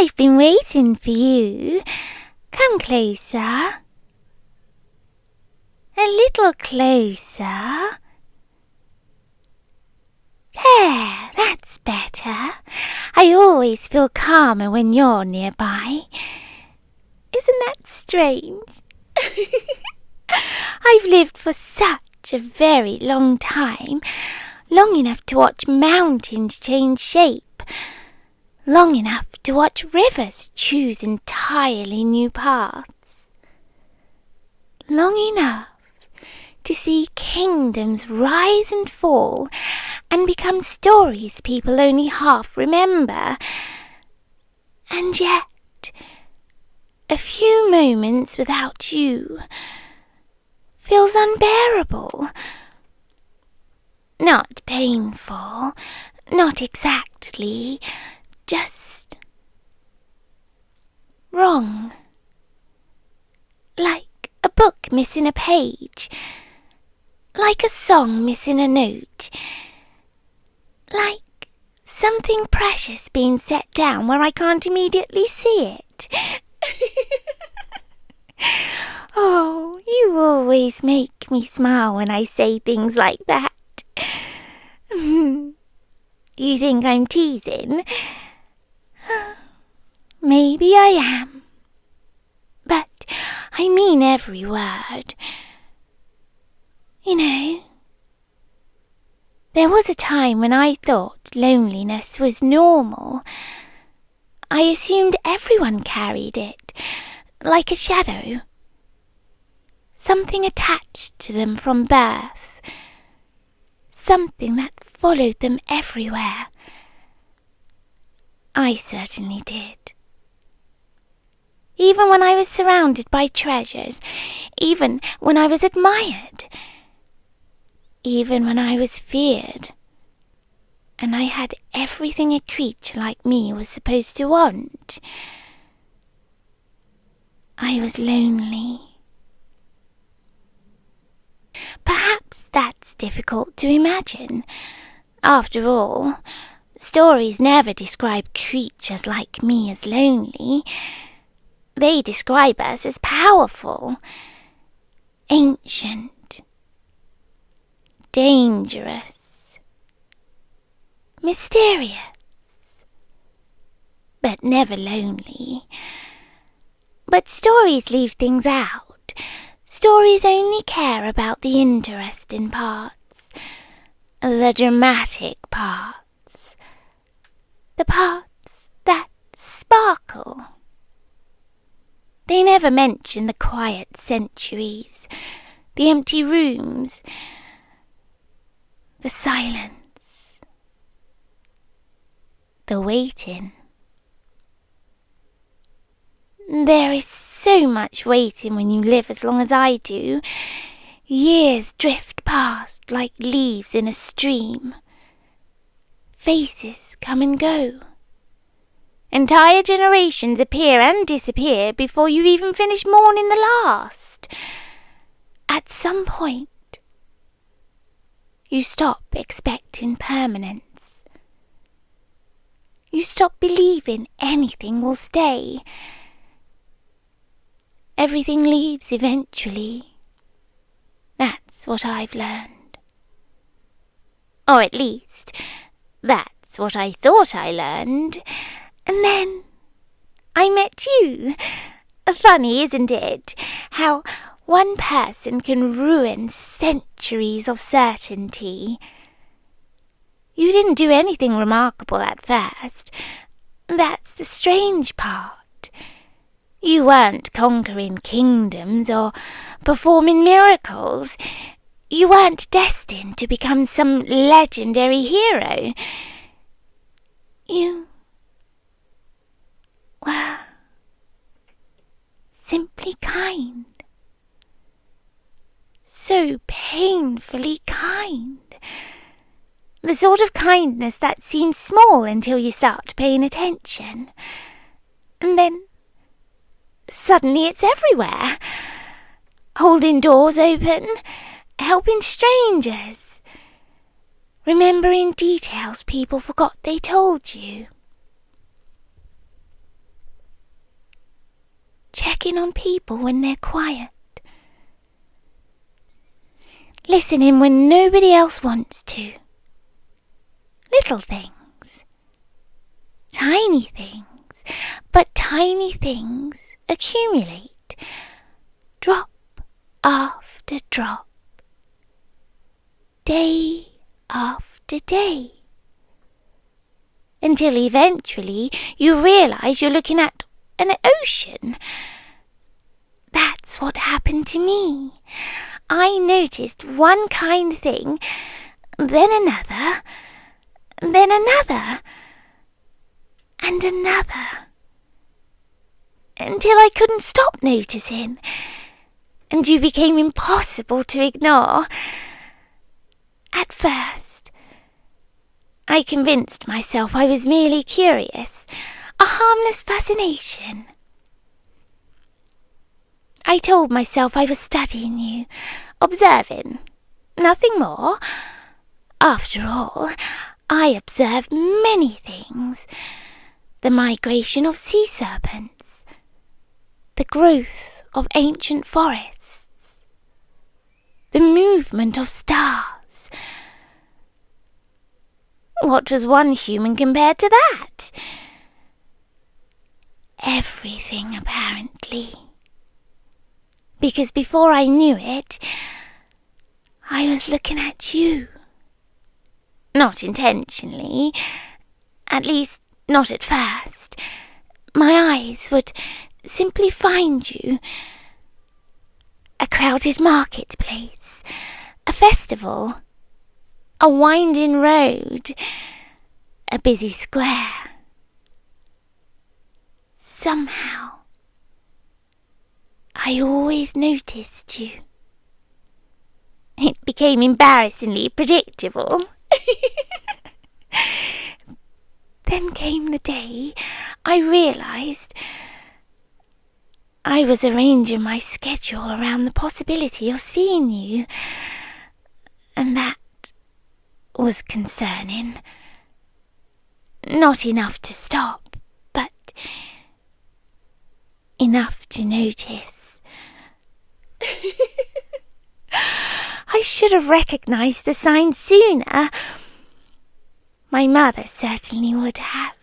I've been waiting for you. Come closer. A little closer. There, that's better. I always feel calmer when you're nearby. Isn't that strange? I've lived for such a very long time, long enough to watch mountains change shape, long enough to watch rivers choose entirely new paths, long enough to see kingdoms rise and fall and become stories people only half remember. And yet, a few moments without you feels unbearable. Not painful, not exactly, just wrong. Like a book missing a page, like a song missing a note, like something precious being set down where I can't immediately see it. Oh, you always make me smile when I say things like that. You think I'm teasing? Maybe I am. But I mean every word. You know, there was a time when I thought loneliness was normal. I assumed everyone carried it, like a shadow. Something attached to them from birth. Something that followed them everywhere. I certainly did. Even when I was surrounded by treasures, even when I was admired, even when I was feared, and I had everything a creature like me was supposed to want, I was lonely. Perhaps that's difficult to imagine. After all, stories never describe creatures like me as lonely. They describe us as powerful, ancient, dangerous, mysterious, but never lonely. But stories leave things out. Stories only care about the interesting parts, the dramatic parts, the parts that sparkle. They never mention the quiet centuries, the empty rooms, the silence, the waiting. There is so much waiting when you live as long as I do. Years drift past like leaves in a stream. Faces come and go. Entire generations appear and disappear before you even finish mourning the last. At some point, you stop expecting permanence. You stop believing anything will stay. Everything leaves eventually. That's what I've learned. Or at least, that's what I thought I learned. And then I met you. Funny, isn't it? How one person can ruin centuries of certainty. You didn't do anything remarkable at first. That's the strange part. You weren't conquering kingdoms or performing miracles. You weren't destined to become some legendary hero. You were simply kind. So painfully kind. The sort of kindness that seems small until you start paying attention. And then suddenly it's everywhere. Holding doors open, helping strangers, remembering details people forgot they told you. checking on people when they're quiet, listening when nobody else wants to. Little things, tiny things, but tiny things accumulate, drop after drop, day after day, until eventually you realise you're looking at an ocean. That's what happened to me. I noticed one kind thing, then another, then another, and another, until I couldn't stop noticing, and you became impossible to ignore. At first, I convinced myself I was merely curious, a harmless fascination. I told myself I was studying you, observing, nothing more. After all, I observe many things. The migration of sea serpents, the growth of ancient forests, the movement of stars. What was one human compared to that? Everything, apparently. Because before I knew it, I was looking at you. Not intentionally, at least not at first. My eyes would simply find you. A crowded marketplace, a festival, a winding road, a busy square. Somehow, I always noticed you. It became embarrassingly predictable. Then came the day I realised I was arranging my schedule around the possibility of seeing you, and that was concerning. Not enough to stop, but enough to notice. I should have recognised the sign sooner. My mother certainly would have.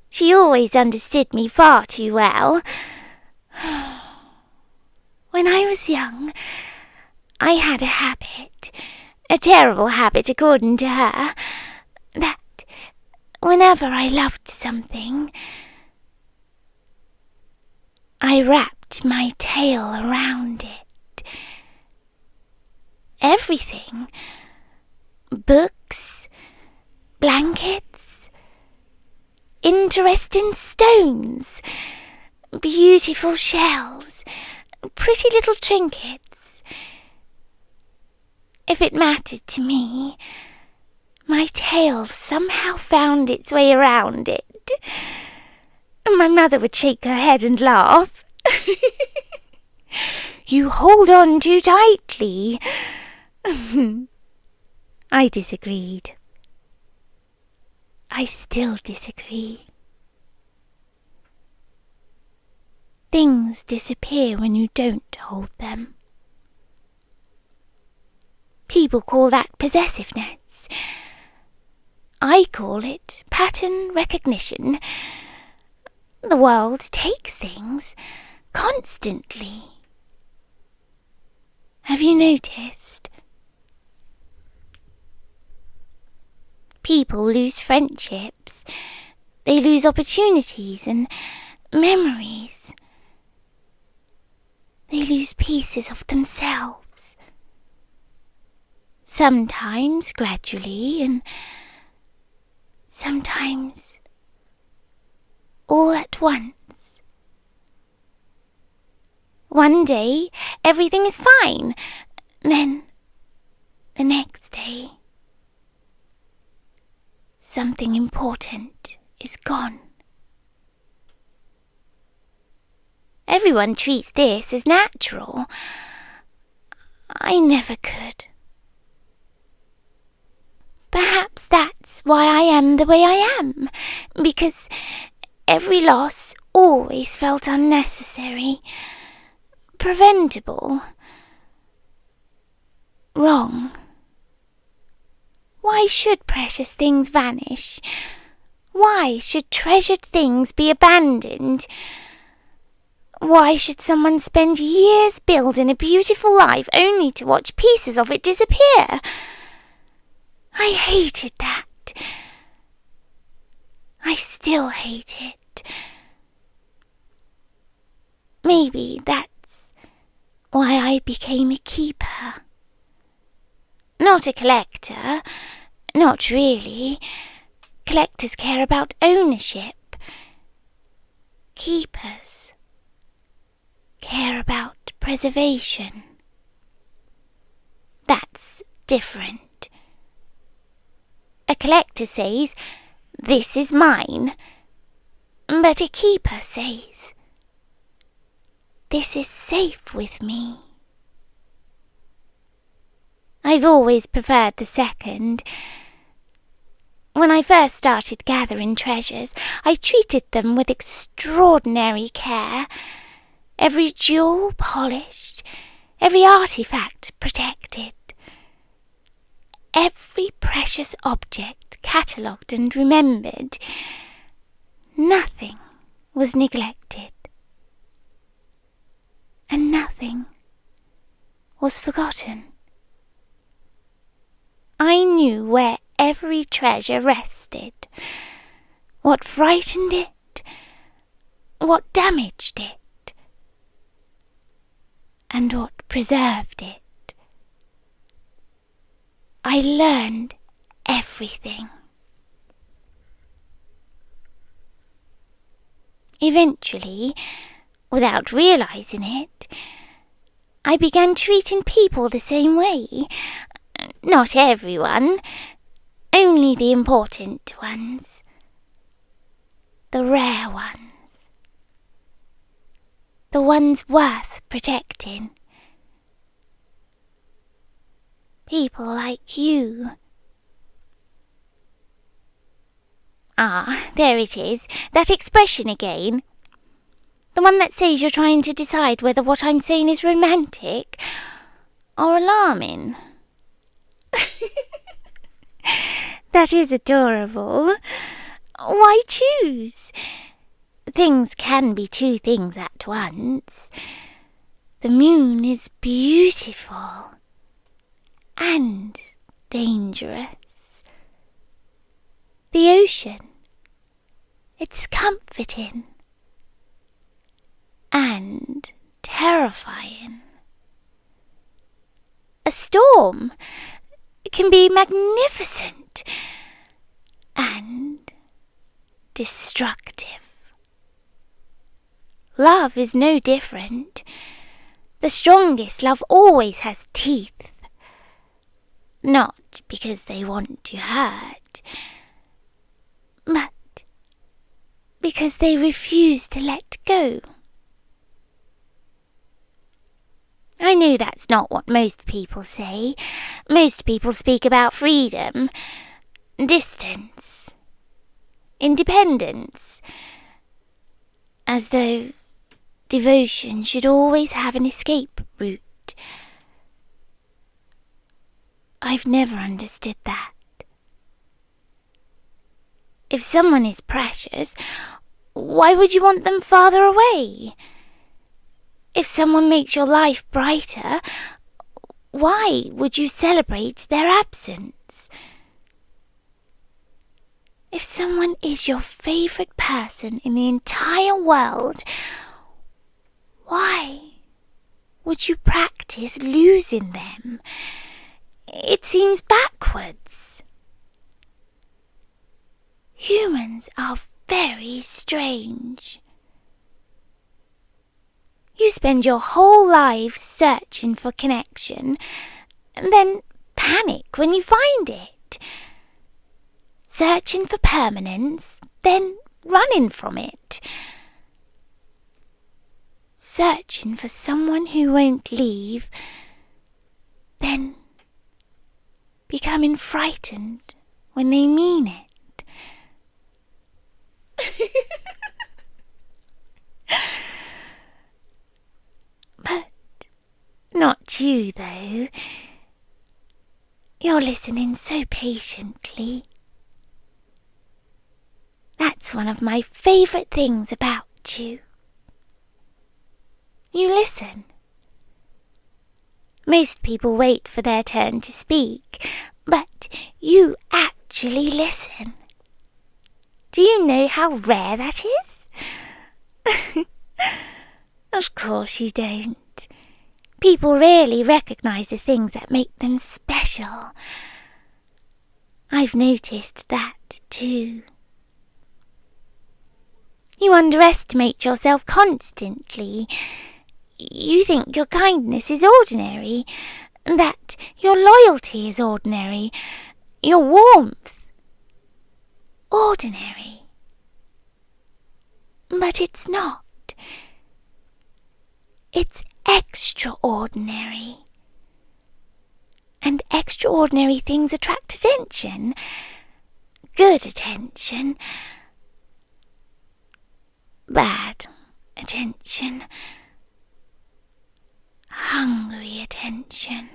She always understood me far too well. When I was young, I had a habit, a terrible habit according to her, that whenever I loved something, I wrapped my tail around it. Everything. Books, blankets, interesting stones, beautiful shells, pretty little trinkets. If it mattered to me, my tail somehow found its way around it. My mother would shake her head and laugh. You hold on too tightly. I disagreed. I still disagree. Things disappear when you don't hold them. People call that possessiveness. I call it pattern recognition. The world takes things constantly. Have you noticed? People lose friendships. They lose opportunities and memories. They lose pieces of themselves. Sometimes gradually, and sometimes all at once. One day, everything is fine. Then, the next day, something important is gone. Everyone treats this as natural. I never could. Perhaps that's why I am the way I am, because every loss always felt unnecessary, preventable, wrong. Why should precious things vanish? Why should treasured things be abandoned? Why should someone spend years building a beautiful life only to watch pieces of it disappear? I hated that. I still hate it. Maybe that's why I became a keeper. Not a collector, not really. Collectors care about ownership. Keepers care about preservation. That's different. A collector says, "This is mine," but a keeper says, "This is safe with me." I've always preferred the second. When I first started gathering treasures, I treated them with extraordinary care. Every jewel polished, every artifact protected, every precious object catalogued and remembered. Nothing was neglected, and nothing was forgotten. I knew where every treasure rested, what frightened it, what damaged it, and what preserved it. I learned everything. Eventually, without realizing it, I began treating people the same way. Not everyone, only the important ones, the rare ones, the ones worth protecting. People like you. Ah, there it is, that expression again. The one that says you're trying to decide whether what I'm saying is romantic or alarming. That is adorable. Why choose? Things can be two things at once. The moon is beautiful and dangerous. The ocean, it's comforting and terrifying. A storm can be magnificent and destructive. Love is no different. The strongest love always has teeth. Not because they want to hurt, but because they refuse to let go. I know that's not what most people say. Most people speak about freedom, distance, independence, as though devotion should always have an escape route. I've never understood that. If someone is precious, why would you want them farther away? If someone makes your life brighter, why would you celebrate their absence? If someone is your favourite person in the entire world, why would you practice losing them? It seems backwards. Humans are very strange. You spend your whole life searching for connection, and then panic when you find it. Searching for permanence, then running from it. Searching for someone who won't leave, then becoming frightened when they mean it. you, though. You're listening so patiently. That's one of my favourite things about you. You listen. Most people wait for their turn to speak, but you actually listen. Do you know how rare that is? Of course you don't. People rarely recognise the things that make them special. I've noticed that too. You underestimate yourself constantly. You think your kindness is ordinary, that your loyalty is ordinary, your warmth ordinary. But it's not. It's extraordinary. And extraordinary things attract attention. Good attention. Bad attention. Hungry attention.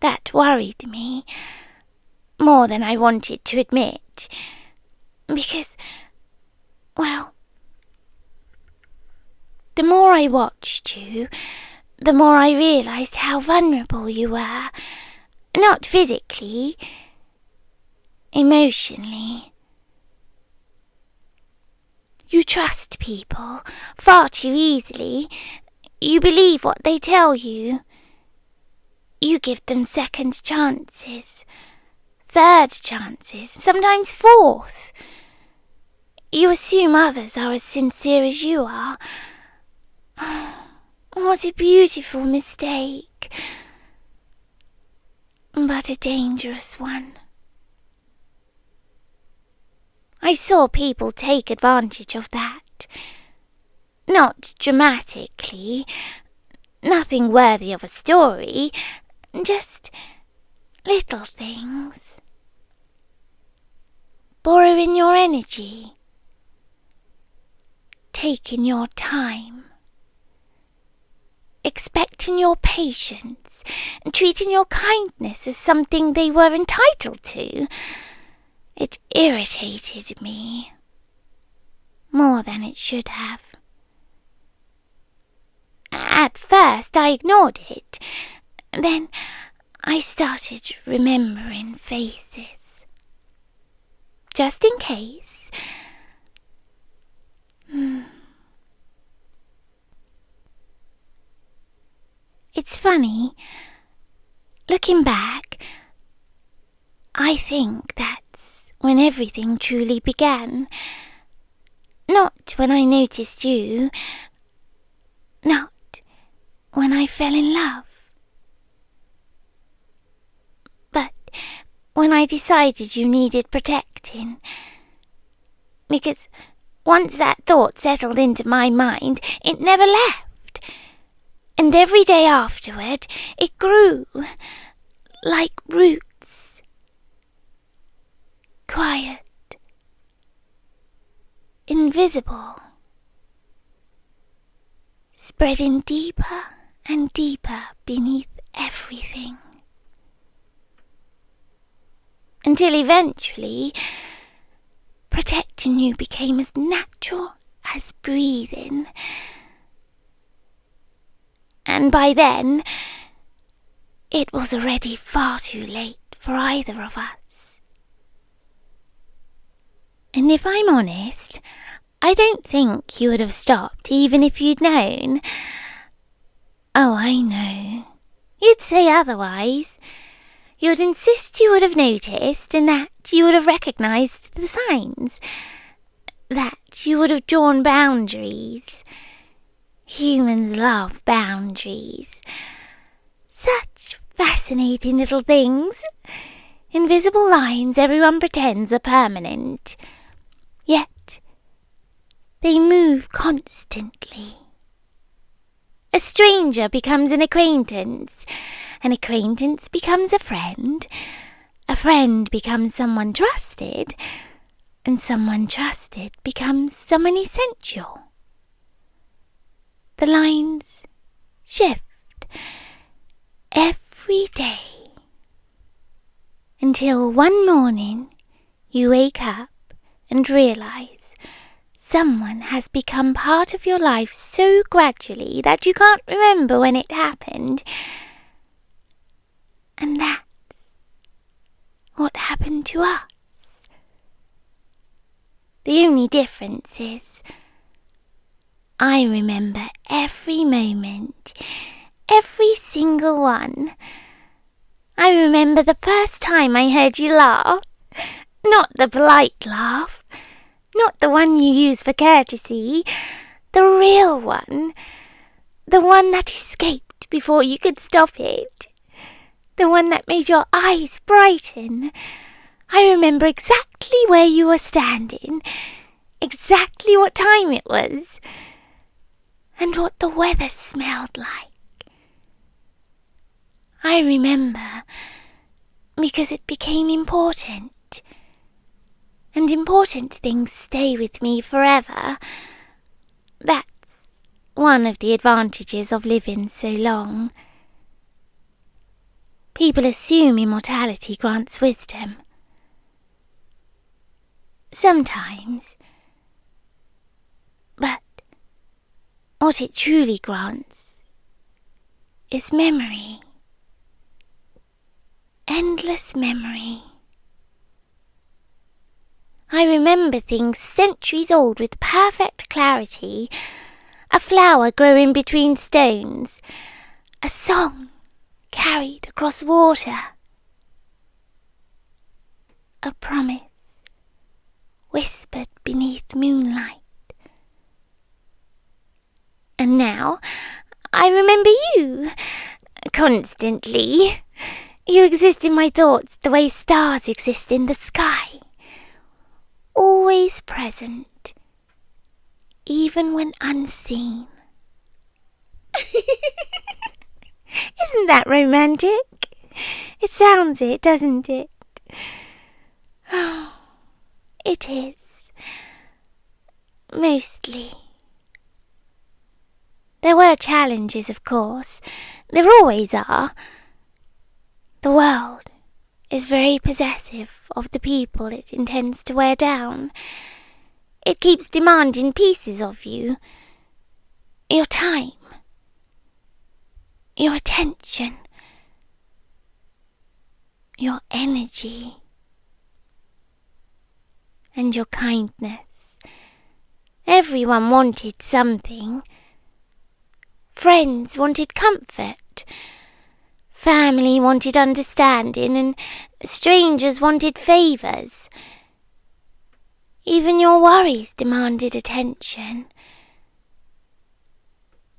That worried me more than I wanted to admit, because, well, the more I watched you, the more I realised how vulnerable you were. Not physically, emotionally. You trust people far too easily. You believe what they tell you. You give them second chances, third chances, sometimes fourth. You assume others are as sincere as you are. What a beautiful mistake, but a dangerous one. I saw people take advantage of that. Not dramatically, nothing worthy of a story, just little things. Borrowing your energy, taking your time, expecting your patience, and treating your kindness as something they were entitled to. It irritated me more than it should have. At first I ignored it. Then I started remembering faces. Just in case. It's funny. Looking back, I think that's when everything truly began. Not when I noticed you. Not when I fell in love. But when I decided you needed protecting. Because once that thought settled into my mind, it never left. And every day afterward, it grew like roots. Quiet. Invisible. Spreading deeper and deeper beneath everything. Until eventually, protecting you became as natural as breathing. And by then, it was already far too late for either of us. And if I'm honest, I don't think you would have stopped even if you'd known. Oh, I know. You'd say otherwise. You'd insist you would have noticed and that you would have recognised the signs. That you would have drawn boundaries. Humans love boundaries. Such fascinating little things. Invisible lines everyone pretends are permanent. Yet they move constantly. A stranger becomes an acquaintance becomes a friend becomes someone trusted, and someone trusted becomes someone essential. The lines shift every day, until one morning you wake up and realize someone has become part of your life so gradually that you can't remember when it happened. And that's what happened to us. The only difference is I remember every moment, every single one. I remember the first time I heard you laugh. Not the polite laugh, not the one you use for courtesy, the real one, the one that escaped before you could stop it, the one that made your eyes brighten. I remember exactly where you were standing, exactly what time it was, and what the weather smelled like. I remember because it became important. And important things stay with me forever. That's one of the advantages of living so long. People assume immortality grants wisdom. Sometimes. But what it truly grants is memory. Endless memory. I remember things centuries old with perfect clarity. A flower growing between stones. A song carried across water. A promise whispered beneath moonlight. And now I remember you. Constantly. You exist in my thoughts the way stars exist in the sky. Always present, even when unseen. Isn't that romantic? It sounds it, doesn't it? Oh, it is. Mostly. There were challenges, of course. There always are. The world is very possessive of the people it intends to wear down. It keeps demanding pieces of you. Your time. Your attention. Your energy. And your kindness. Everyone wanted something. Friends wanted comfort. Family wanted understanding, and strangers wanted favours. Even your worries demanded attention.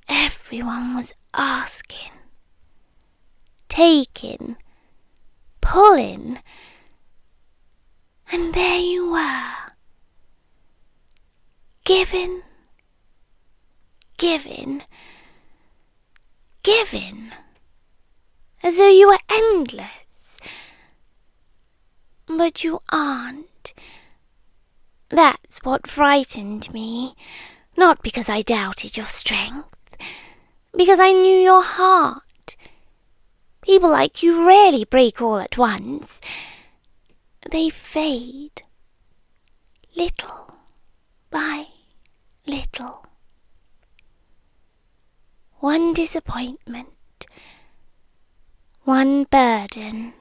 Everyone was asking, taking, pulling, and there you were, giving, giving, giving. As though you were endless. But you aren't. That's what frightened me. Not because I doubted your strength. Because I knew your heart. People like you rarely break all at once. They fade. Little by little. One disappointment. One burden,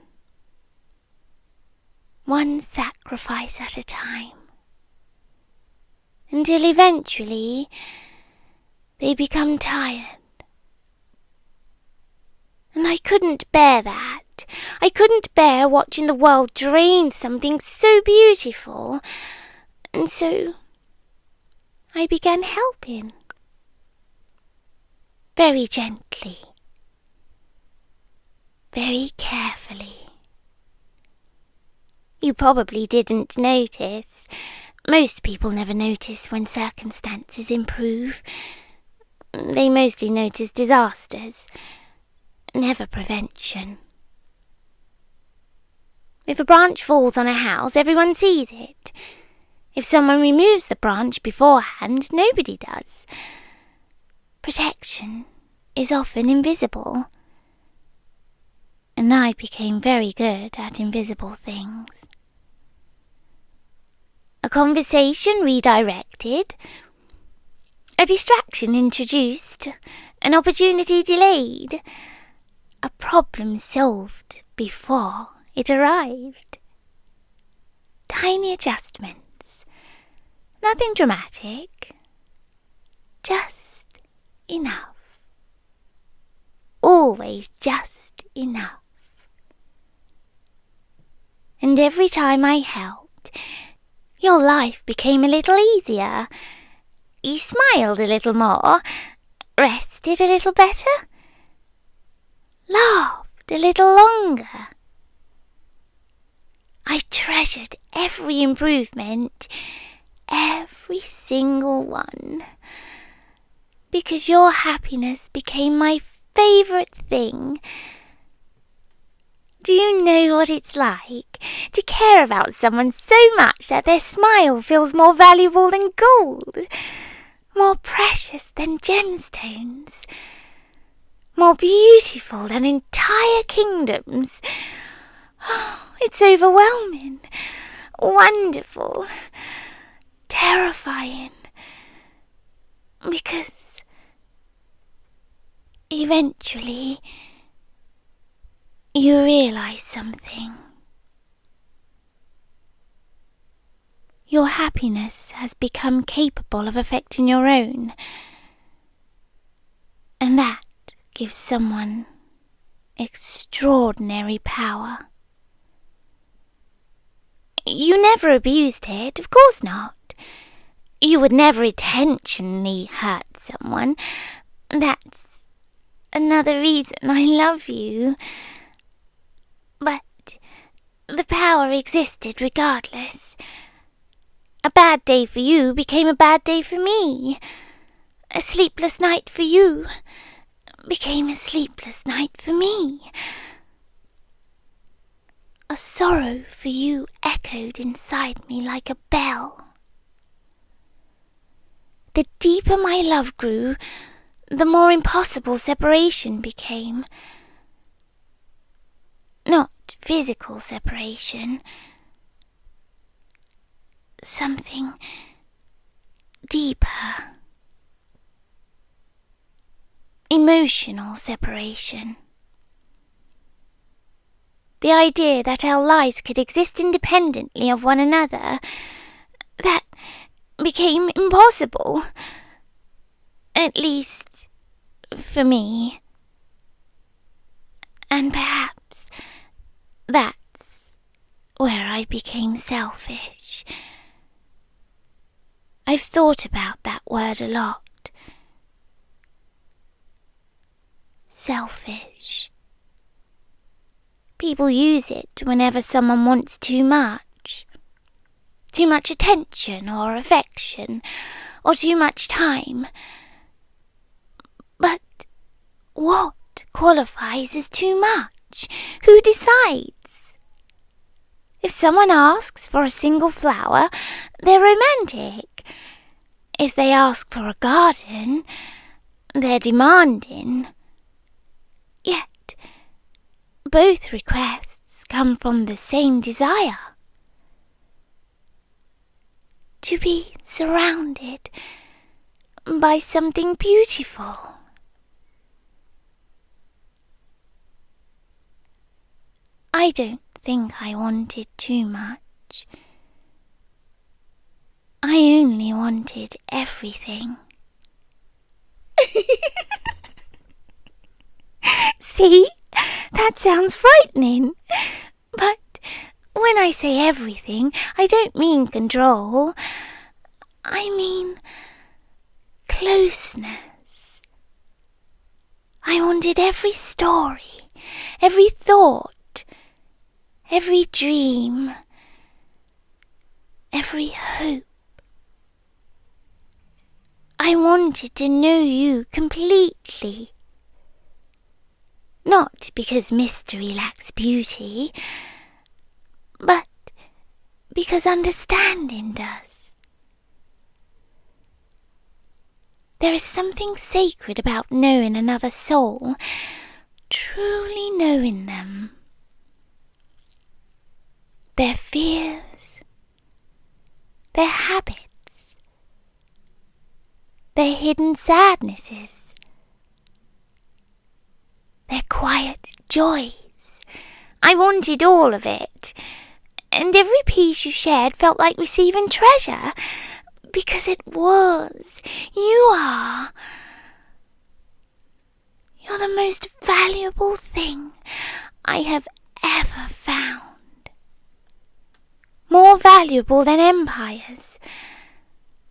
one sacrifice at a time, until eventually they become tired. And I couldn't bear that. I couldn't bear watching the world drain something so beautiful, and so I began helping, very gently. Very carefully. You probably didn't notice. Most people never notice when circumstances improve. They mostly notice disasters, never prevention. If a branch falls on a house, everyone sees it. If someone removes the branch beforehand, nobody does. Protection is often invisible, and I became very good at invisible things. A conversation redirected, a distraction introduced, an opportunity delayed, a problem solved before it arrived. Tiny adjustments, nothing dramatic, just enough. Always just enough. And every time I helped, your life became a little easier. You smiled a little more, rested a little better, laughed a little longer. I treasured every improvement, every single one, because your happiness became my favourite thing. Do you know what it's like to care about someone so much that their smile feels more valuable than gold, more precious than gemstones, more beautiful than entire kingdoms? Oh, it's overwhelming, wonderful, terrifying, because eventually you realize something. Your happiness has become capable of affecting your own, and that gives someone extraordinary power. You never abused it, of course not. You would never intentionally hurt someone. That's another reason I love you. But the power existed regardless. A bad day for you became a bad day for me. A sleepless night for you became a sleepless night for me. A sorrow for you echoed inside me like a bell. The deeper my love grew, the more impossible separation became. Not physical separation. Something deeper. Emotional separation. The idea that our lives could exist independently of one another, that became impossible. At least, for me. And perhaps that's where I became selfish. I've thought about that word a lot. Selfish. People use it whenever someone wants too much. Too much attention or affection, or too much time. But what qualifies as too much? Who decides? If someone asks for a single flower, they're romantic. If they ask for a garden, they're demanding. Yet, both requests come from the same desire. To be surrounded by something beautiful. I don't think I wanted too much. I only wanted everything. See? That sounds frightening. But when I say everything, I don't mean control. I mean closeness. I wanted every story, every thought, every dream, every hope. I wanted to know you completely. Not because mystery lacks beauty, but because understanding does. There is something sacred about knowing another soul, truly knowing them. Their fears, their habits, their hidden sadnesses, their quiet joys. I wanted all of it, and every piece you shared felt like receiving treasure, because it was. You are. You're the most valuable thing I have ever found. More valuable than empires,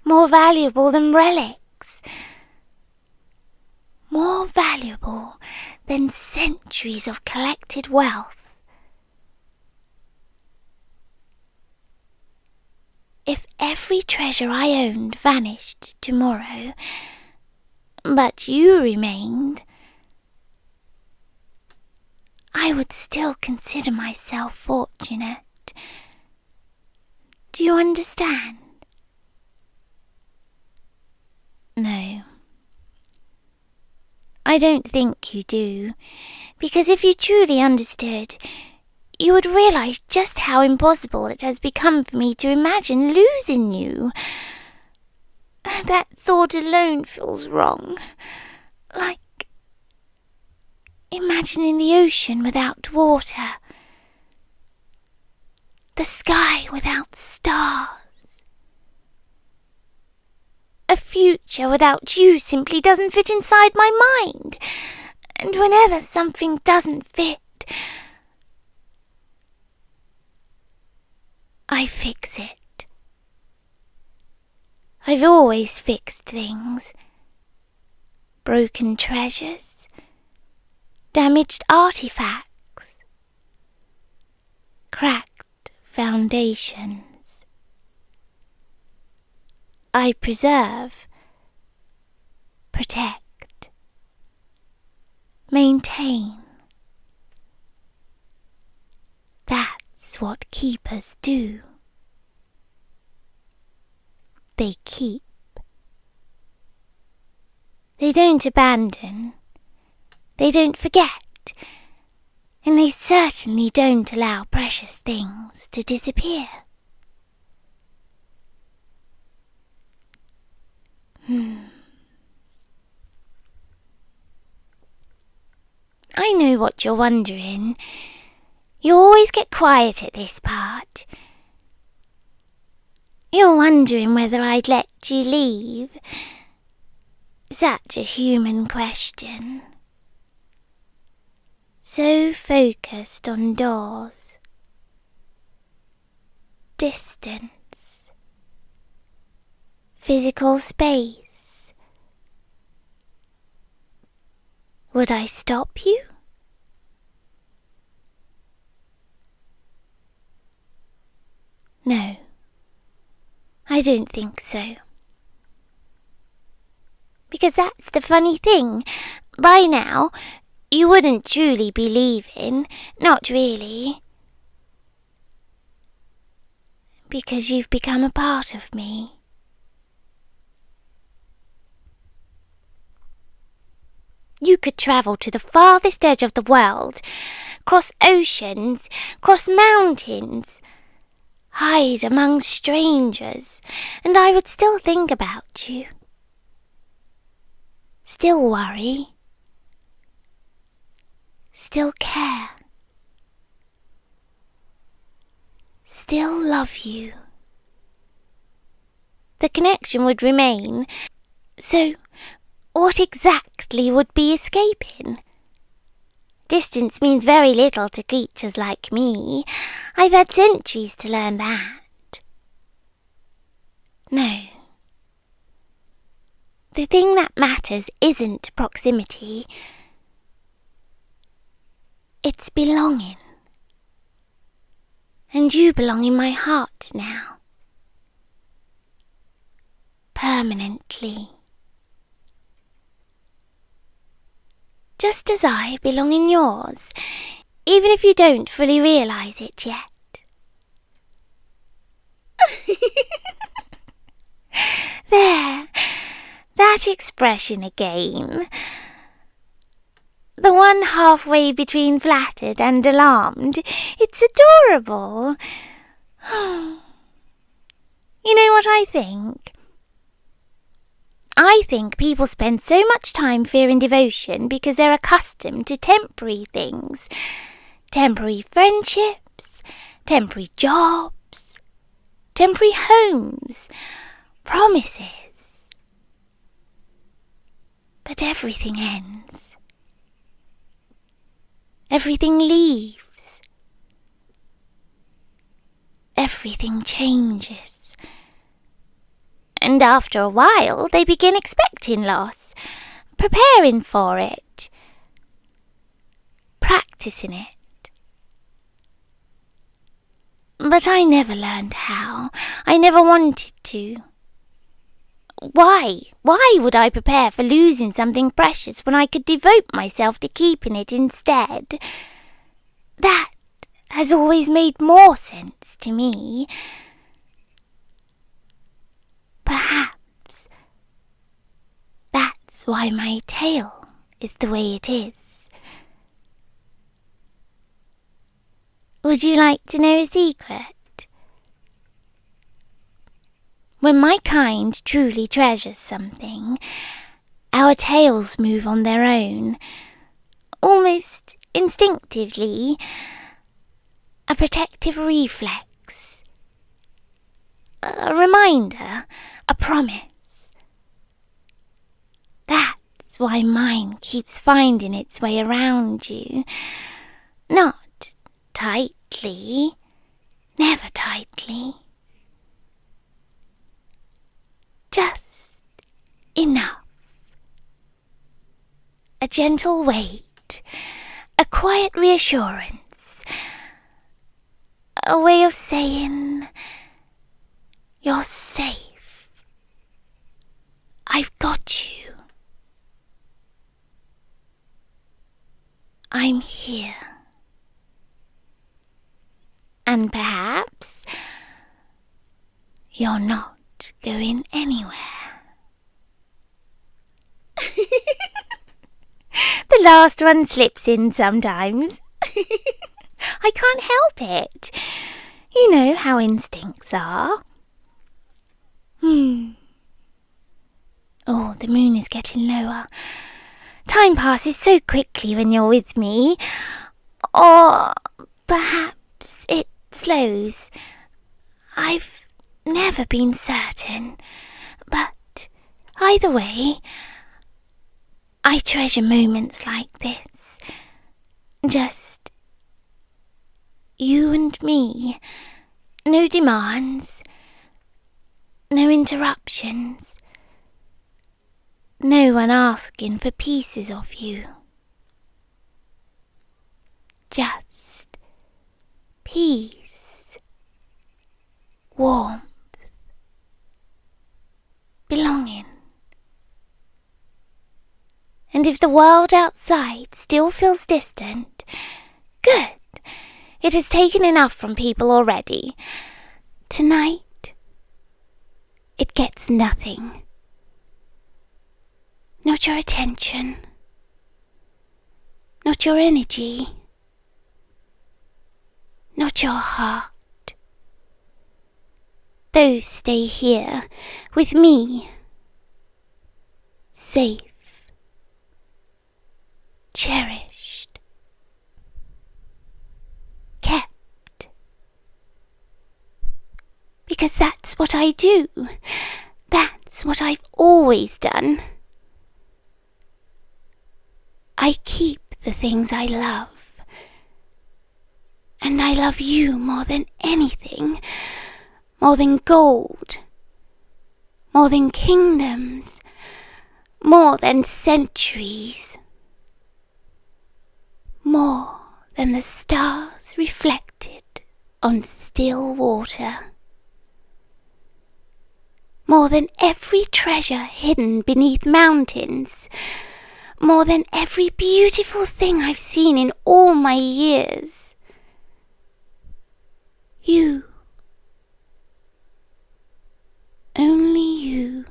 more valuable than relics, more valuable than centuries of collected wealth. If every treasure I owned vanished tomorrow, but you remained, I would still consider myself fortunate. Do you understand? No. I don't think you do, because if you truly understood, you would realize just how impossible it has become for me to imagine losing you. That thought alone feels wrong. Like imagining the ocean without water, the sky without stars. A future without you simply doesn't fit inside my mind. And whenever something doesn't fit, I fix it. I've always fixed things. Broken treasures, damaged artifacts, cracked foundations. I preserve, protect, maintain. That's what keepers do. They keep. They don't abandon. They don't forget. And they certainly don't allow precious things to disappear. I know what you're wondering. You always get quiet at this part. You're wondering whether I'd let you leave. Such a human question. So focused on doors, distance, physical space. Would I stop you? No, I don't think so. Because that's the funny thing. By now, you wouldn't truly be leaving. Not really. Because you've become a part of me. You could travel to the farthest edge of the world, cross oceans, cross mountains, hide among strangers, and I would still think about you. Still worry. Still care. Still love you. The connection would remain. So, what exactly would be escaping? Distance means very little to creatures like me. I've had centuries to learn that. No. The thing that matters isn't proximity. It's belonging. And you belong in my heart now. Permanently. Just as I belong in yours, even if you don't fully realise it yet. There, that expression expression again. The one halfway between flattered and alarmed. It's adorable. You know what I think? I think people spend so much time fearing devotion because they're accustomed to temporary things. Temporary friendships, temporary jobs, temporary homes, promises. But everything ends. Everything leaves. Everything changes. And after a while, they begin expecting loss, preparing for it, practicing it. But I never learned how. I never wanted to. Why? Why would I prepare for losing something precious when I could devote myself to keeping it instead? That has always made more sense to me. Perhaps that's why my tail is the way it is. Would you like to know a secret? When my kind truly treasures something, our tails move on their own, almost instinctively, a protective reflex, a reminder, a promise. That's why mine keeps finding its way around you. Not tightly, never tightly. Just enough. A gentle weight, a quiet reassurance, a way of saying, you're safe. I've got you. I'm here. And perhaps you're not going anywhere. The last one slips in sometimes. I can't help it. You know how instincts are. Oh, the moon is getting lower. Time passes so quickly when you're with me. Or perhaps it slows. I've never been certain, but either way, I treasure moments like this. Just you and me. No demands, no interruptions, no one asking for pieces of you. Just peace, warmth, belonging. And if the world outside still feels distant, good. It has taken enough from people already. Tonight, it gets nothing. Not your attention. Not your energy. Not your heart. Those stay here with me. Safe. Cherished. Kept. Because that's what I do. That's what I've always done. I keep the things I love. And I love you more than anything. More than gold. More than kingdoms. More than centuries. More than the stars reflected on still water. More than every treasure hidden beneath mountains. More than every beautiful thing I've seen in all my years. You. Only you.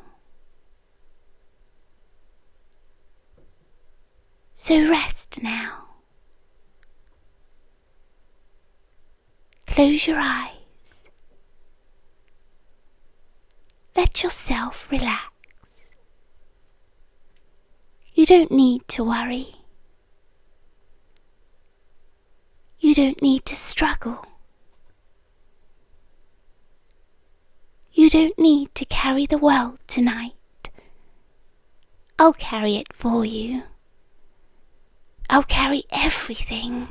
So rest now. Close your eyes. Let yourself relax. You don't need to worry. You don't need to struggle. You don't need to carry the world tonight. I'll carry it for you. I'll carry everything.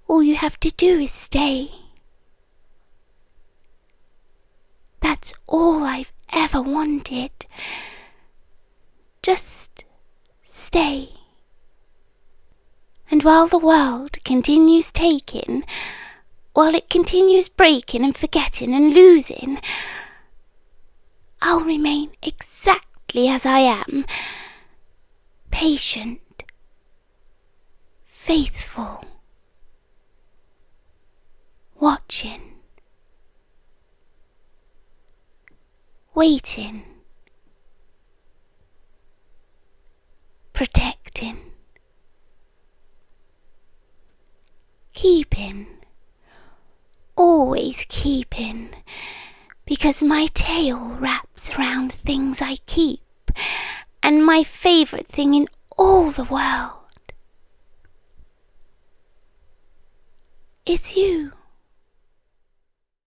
All you have to do is stay. That's all I've ever wanted. Just stay. And while the world continues taking, while it continues breaking and forgetting and losing, I'll remain exactly as I am, patient, faithful, watching, waiting, protecting, keeping, always keeping, because my tail wraps around things I keep.